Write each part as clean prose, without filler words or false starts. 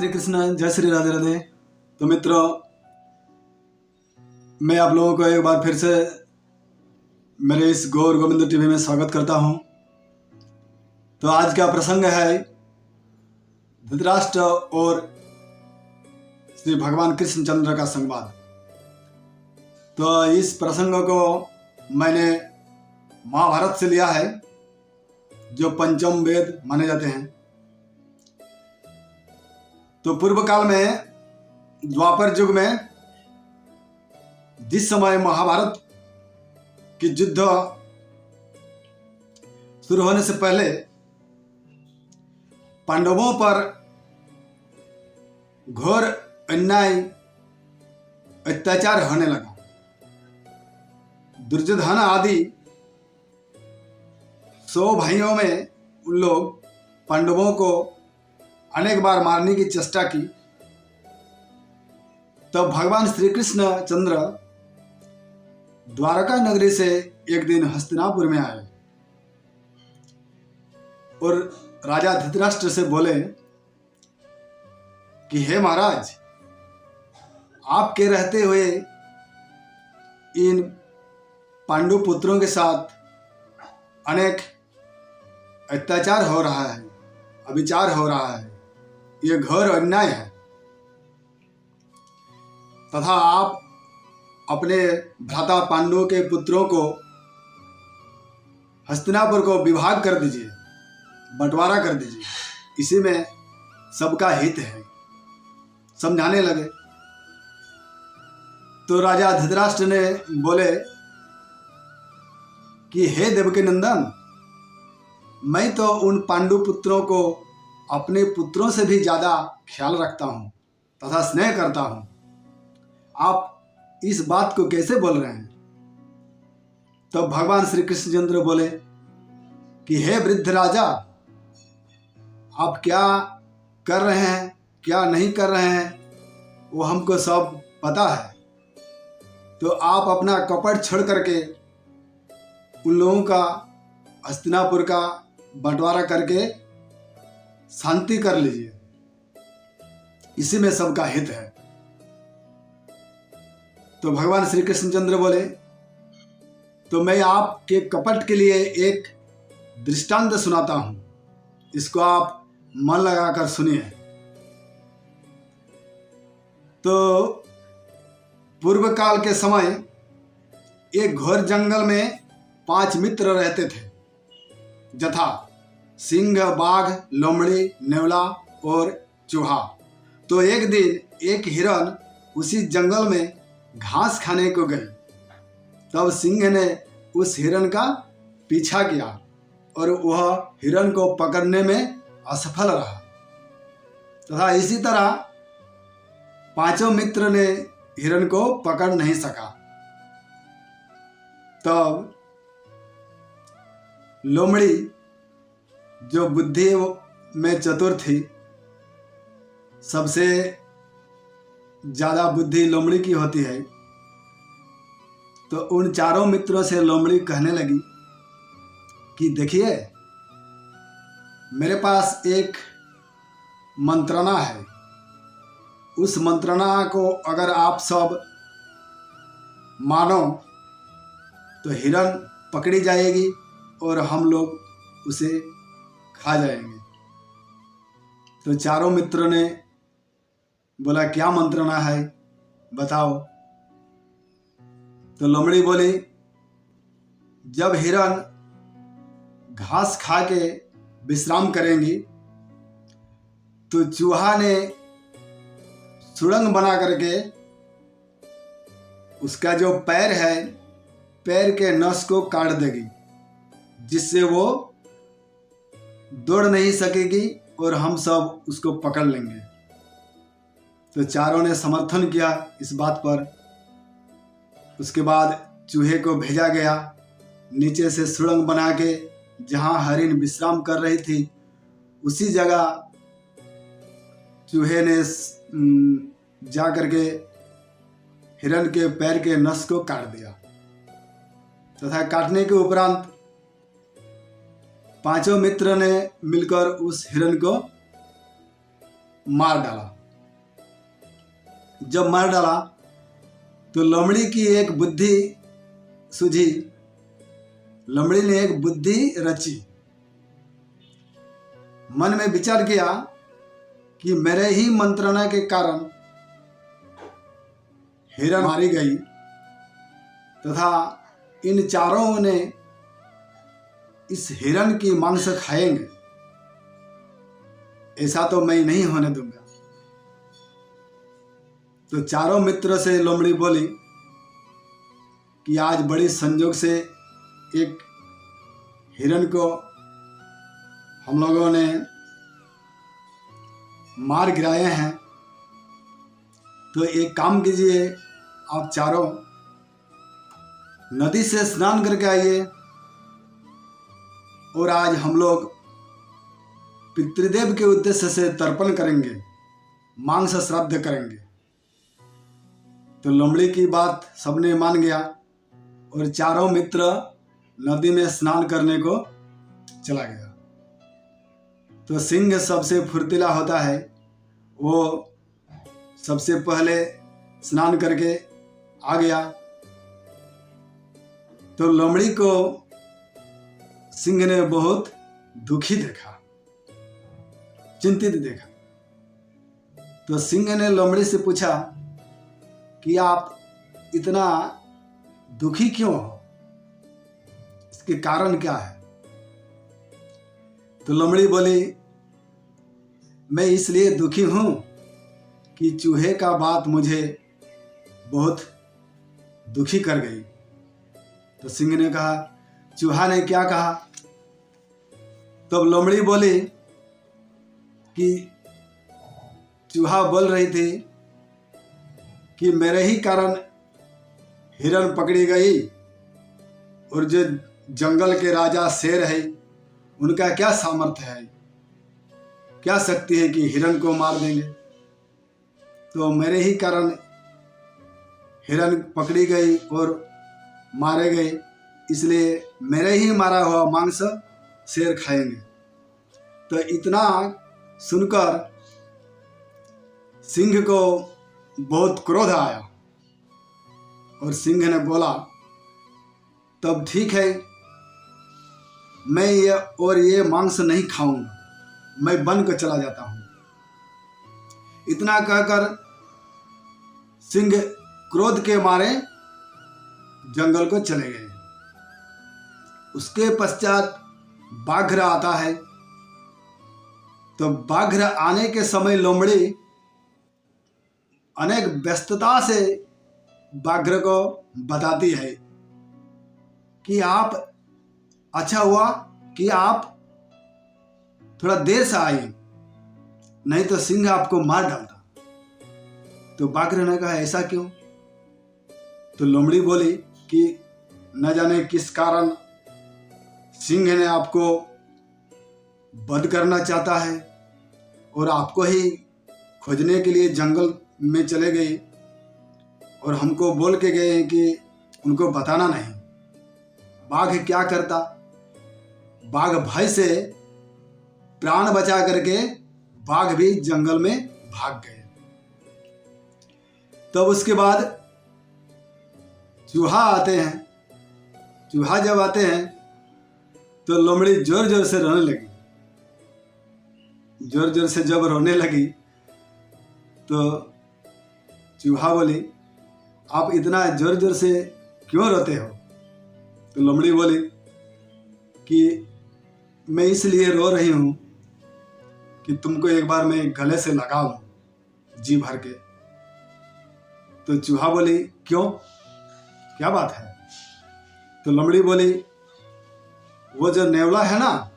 श्री कृष्ण, जय श्री राधे राधे। तो मित्रों, मैं आप लोगों को एक बार फिर से मेरे इस गौर गोविंद टीवी में स्वागत करता हूं। तो आज का प्रसंग है धृतराष्ट्र और श्री भगवान कृष्णचंद्र का संवाद। तो इस प्रसंग को मैंने महाभारत से लिया है, जो पंचम वेद माने जाते हैं। तो पूर्व काल में, द्वापर युग में, जिस समय महाभारत की युद्ध शुरू होने से पहले पांडवों पर घोर अन्याय अत्याचार होने लगा। दुर्योधन आदि 100 भाइयों में उन लोग पांडवों को अनेक बार मारने की चेष्टा की। तब भगवान श्री कृष्ण चंद्र द्वारका नगरी से एक दिन हस्तिनापुर में आए और राजा धृतराष्ट्र से बोले कि हे महाराज, आपके रहते हुए इन पांडु पुत्रों के साथ अनेक अत्याचार हो रहा है, अविचार हो रहा है, ये घोर अन्याय है। तथा आप अपने भ्राता पांडवों के पुत्रों को हस्तिनापुर को विभाग कर दीजिए, बंटवारा कर दीजिए, इसी में सबका हित है, समझाने लगे। तो राजा धृतराष्ट्र ने बोले कि हे देवकी नंदन, मैं तो उन पांडु पुत्रों को अपने पुत्रों से भी ज्यादा ख्याल रखता हूं तथा स्नेह करता हूं। आप इस बात को कैसे बोल रहे हैं? तो भगवान श्री कृष्णचंद्र बोले कि हे वृद्ध राजा, आप क्या कर रहे हैं, क्या नहीं कर रहे हैं, वो हमको सब पता है। तो आप अपना कपट छोड़ करके उन लोगों का हस्तिनापुर का बंटवारा करके शांति कर लीजिए, इसी में सबका हित है। तो भगवान श्री कृष्णचंद्र बोले, तो मैं आपके कपट के लिए एक दृष्टांत सुनाता हूं, इसको आप मन लगाकर सुनिए। तो पूर्व काल के समय एक घोर जंगल में 5 मित्र रहते थे, यथा सिंह, बाघ, लोमड़ी, नेवला और चूहा। तो एक दिन एक हिरण उसी जंगल में घास खाने को गई। तब सिंह ने उस हिरण का पीछा किया और वह हिरण को पकड़ने में असफल रहा। तथा इसी तरह 5 मित्र ने हिरण को पकड़ नहीं सका। तब लोमड़ी, जो बुद्धि में चतुर थी, सबसे ज्यादा बुद्धि लोमड़ी की होती है, तो उन 4 मित्रों से लोमड़ी कहने लगी कि देखिए, मेरे पास एक मंत्रणा है। उस मंत्रणा को अगर आप सब मानो तो हिरण पकड़ी जाएगी और हम लोग उसे खा जाएंगे। तो 4 मित्रों ने बोला, क्या मंत्रणा है, बताओ। तो लोमड़ी बोली, जब हिरण घास खा के विश्राम करेंगी तो चूहा ने सुरंग बना करके उसका जो पैर है, पैर के नस को काट देगी, जिससे वो दौड़ नहीं सकेगी और हम सब उसको पकड़ लेंगे। तो 4 ने समर्थन किया इस बात पर। उसके बाद चूहे को भेजा गया, नीचे से सुरंग बना के जहां हरिण विश्राम कर रही थी, उसी जगह चूहे ने जा करके हिरण के पैर के नस को काट दिया। तथा काटने के उपरांत 5 मित्र ने मिलकर उस हिरण को मार डाला। जब मार डाला तो लोमड़ी की एक बुद्धि सूझी, लोमड़ी ने एक बुद्धि रची, मन में विचार किया कि मेरे ही मंत्रणा के कारण हिरण मारी गई तथा इन चारों ने इस हिरण की मांस खाएंगे, ऐसा तो मैं नहीं होने दूंगा। तो चारों मित्रों से लोमड़ी बोली कि आज बड़ी संजोग से एक हिरण को हम लोगों ने मार गिराए हैं, तो एक काम कीजिए, आप चारों नदी से स्नान करके आइए और आज हम लोग पितृदेव के उद्देश्य से तर्पण करेंगे, मांस श्राद्ध करेंगे। तो लोमड़ी की बात सबने मान गया और चारों मित्र नदी में स्नान करने को चला गया। तो सिंह सबसे फुर्तीला होता है, वो सबसे पहले स्नान करके आ गया। तो लोमड़ी को सिंह ने बहुत दुखी देखा, चिंतित देखा। तो सिंह ने लोमड़ी से पूछा कि आप इतना दुखी क्यों हो, इसके कारण क्या है? तो लोमड़ी बोली, मैं इसलिए दुखी हूं कि चूहे का बात मुझे बहुत दुखी कर गई। तो सिंह ने कहा, चूहा ने क्या कहा? तब लोमड़ी बोली कि चूहा बोल रही थी कि मेरे ही कारण हिरण पकड़ी गई और जो जंगल के राजा शेर है उनका क्या सामर्थ्य है, क्या शक्ति है कि हिरण को मार देंगे। तो मेरे ही कारण हिरण पकड़ी गई और मारे गए, इसलिए मेरे ही मारा हुआ मांस शेर खाएंगे। तो इतना सुनकर सिंह को बहुत क्रोध आया और सिंह ने बोला, तब ठीक है, मैं ये मांस नहीं खाऊंगा, मैं वन को चला जाता हूं। इतना कहकर सिंह क्रोध के मारे जंगल को चले गए। उसके पश्चात बाघ आता है। तो बाघ आने के समय लोमड़ी अनेक व्यस्तता से बाघ को बताती है कि आप, अच्छा हुआ कि आप थोड़ा देर से आई, नहीं तो सिंह आपको मार डालता। तो बाघ ने कहा, ऐसा क्यों? तो लोमड़ी बोली कि न जाने किस कारण सिंह ने आपको वध करना चाहता है और आपको ही खोजने के लिए जंगल में चले गए और हमको बोल के गए कि उनको बताना नहीं। बाघ क्या करता, बाघ भय से प्राण बचा करके बाघ भी जंगल में भाग गए। तब उसके बाद चूहा आते हैं। चूहा जब आते हैं तो लोमड़ी जोर जोर से रोने लगी। जोर जोर से जब रोने लगी तो चूहा बोली, आप इतना जोर जोर से क्यों रोते हो? तो लोमड़ी बोली कि मैं इसलिए रो रही हूं कि तुमको एक बार मैं गले से लगा लूं जी भर के। तो चूहा बोली, क्यों, क्या बात है? तो लोमड़ी बोली, वो जो नेवला है ना,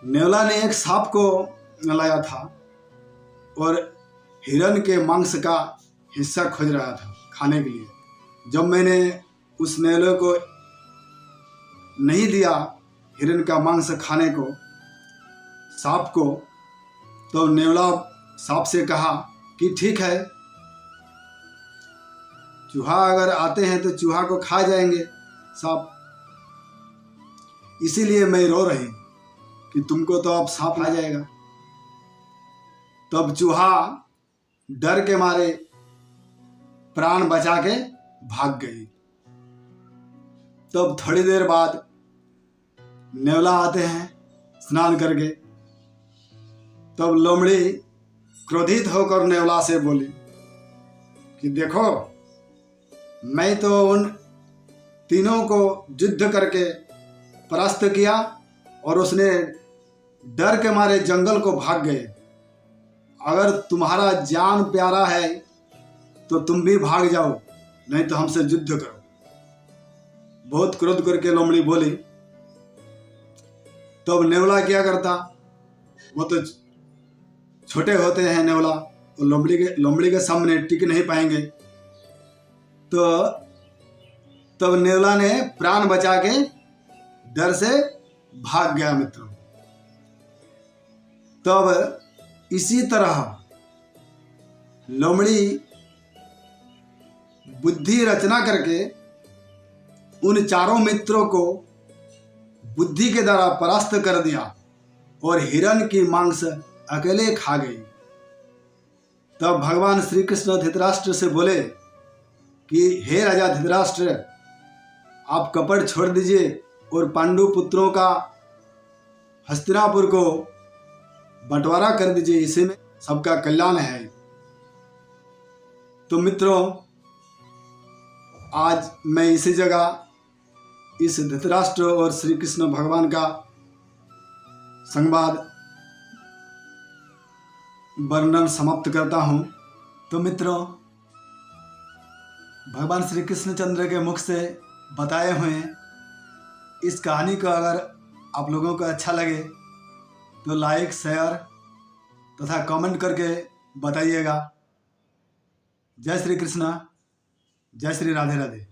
नेवला ने एक सांप को लाया था और हिरण के मांस का हिस्सा खोज रहा था खाने के लिए। जब मैंने उस नेवले को नहीं दिया हिरण का मांस खाने को, सांप को, तो नेवला सांप से कहा कि ठीक है, चूहा अगर आते हैं तो चूहा को खा जाएंगे सांप, इसीलिए मैं रो रही कि तुमको तो अब सांप आ जाएगा। तब चूहा डर के मारे प्राण बचा के भाग गई। तब थोड़ी देर बाद नेवला आते हैं स्नान करके। तब लोमड़ी क्रोधित होकर नेवला से बोली कि देखो, मैं तो उन तीनों को युद्ध करके परास्त किया और उसने डर के मारे जंगल को भाग गए। अगर तुम्हारा जान प्यारा है तो तुम भी भाग जाओ, नहीं तो हमसे युद्ध करो। बहुत क्रोध करके लोमड़ी बोली। तब नेवला क्या करता, वो तो छोटे होते हैं नेवला, तो लोमड़ी के सामने टिक नहीं पाएंगे। तो तब नेवला ने प्राण बचा के डर से भाग गया मित्रों। तब इसी तरह लोमड़ी बुद्धि रचना करके उन चारों मित्रों को बुद्धि के द्वारा परास्त कर दिया और हिरण की मांस अकेले खा गई। तब भगवान श्री कृष्ण धृतराष्ट्र से बोले कि हे राजा धृतराष्ट्र, आप कपट छोड़ दीजिए और पांडु पुत्रों का हस्तिनापुर को बंटवारा कर दीजिए, इसी में सबका कल्याण है। तो मित्रों, आज मैं इसी जगह इस धृतराष्ट्र और श्री कृष्ण भगवान का संवाद वर्णन समाप्त करता हूँ। तो मित्रों, भगवान श्री कृष्णचंद्र के मुख से बताए हुए इस कहानी को अगर आप लोगों को अच्छा लगे तो लाइक, शेयर तथा कमेंट करके बताइएगा। जय श्री कृष्ण, जय श्री राधे राधे।